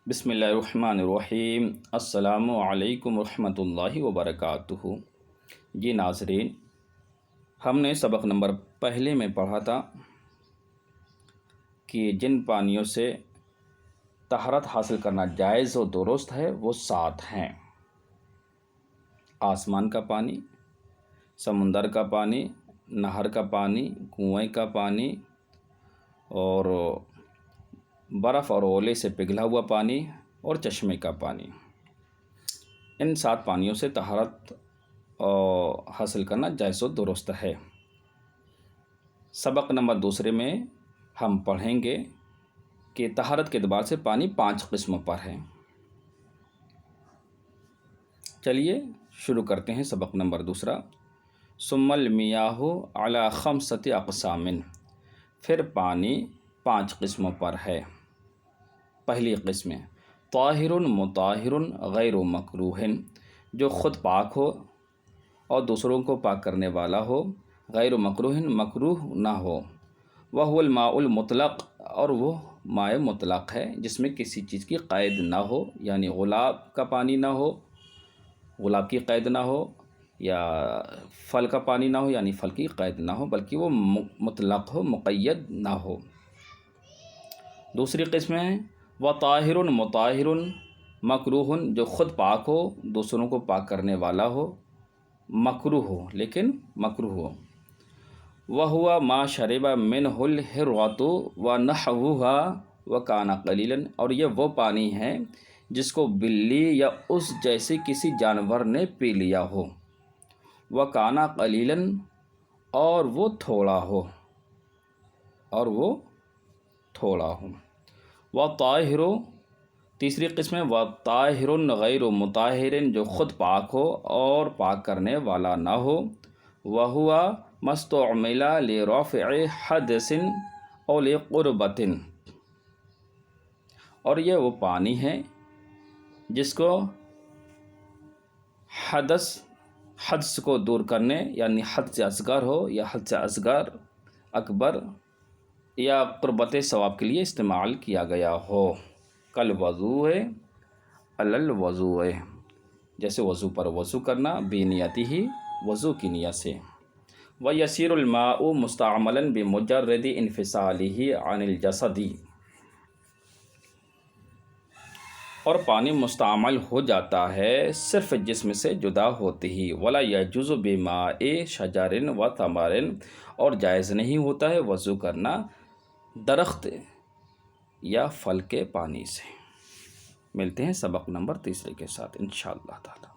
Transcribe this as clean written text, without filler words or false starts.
بسم اللہ الرحمن الرحیم۔ السلام علیکم ورحمۃ اللہ وبرکاتہ۔ جی ناظرین، ہم نے سبق نمبر پہلے میں پڑھا تھا کہ جن پانیوں سے طہارت حاصل کرنا جائز و درست ہے وہ 7 ہیں: آسمان کا پانی، سمندر کا پانی، نہر کا پانی، کنویں کا پانی، اور برف اور اولے سے پگھلا ہوا پانی، اور چشمے کا پانی۔ ان 7 پانیوں سے طہارت حاصل کرنا جائز و درست ہے۔ سبق نمبر دوسرے میں ہم پڑھیں گے کہ طہارت کے اعتبار سے پانی 5 قسموں پر ہے۔ چلیے شروع کرتے ہیں سبق نمبر دوسرا۔ ثم المیاہ علی 5 اقسام، پھر پانی 5 قسموں پر ہے۔ پہلی قسم طاہر مطہر غیر مکروہ، جو خود پاک ہو اور دوسروں کو پاک کرنے والا ہو، غیر مکروہ مکروہ نہ ہو۔ وہو الماء المطلق، اور وہ مائع مطلق ہے جس میں کسی چیز کی قید نہ ہو، یعنی گلاب کا پانی نہ ہو، گلاب کی قید نہ ہو، یا پھل کا پانی نہ ہو یعنی پھل کی قید نہ ہو، بلکہ وہ مطلق ہو، مقید نہ ہو۔ دوسری قسم ہے وطاہر مطہر مکروہ، جو خود پاک ہو، دوسروں کو پاک کرنے والا ہو، مکروہ ہو لیکن مکروہ ہو۔ وہو ما شرب منہ الحرۃ ونحوها وکان قلیلا، اور یہ وہ پانی ہے جس کو بلی یا اس جیسے کسی جانور نے پی لیا ہو، وکان قلیلا، اور وہ تھوڑا ہو، وطاہر، تیسری قسم ہے وطاہر غیر مطہر، جو خود پاک ہو اور پاک کرنے والا نہ ہو۔ وہو ما استعمل لرفع حدث او لقربۃ، اور یہ وہ پانی ہے جس کو حدث کو دور کرنے، یعنی حدث اصغر ہو یا حدث اکبر یا قربت ثواب کے لیے استعمال کیا گیا ہو۔ کل وضوء علی الوضوء، جیسے وضو پر وضو کرنا، بنیتی ہی وضو کی نیت سے۔ ویسیر الماء مستعملا بمجرد انفصالہ عن الجسد، اور پانی مستعمل ہو جاتا ہے صرف جسم سے جدا ہوتے ہی۔ ولا یجوز بماء شجر و ثمر، اور جائز نہیں ہوتا ہے وضو کرنا درخت یا پھل کے پانی سے۔ ملتے ہیں سبق نمبر تیسرے کے ساتھ انشاءاللہ تعالی۔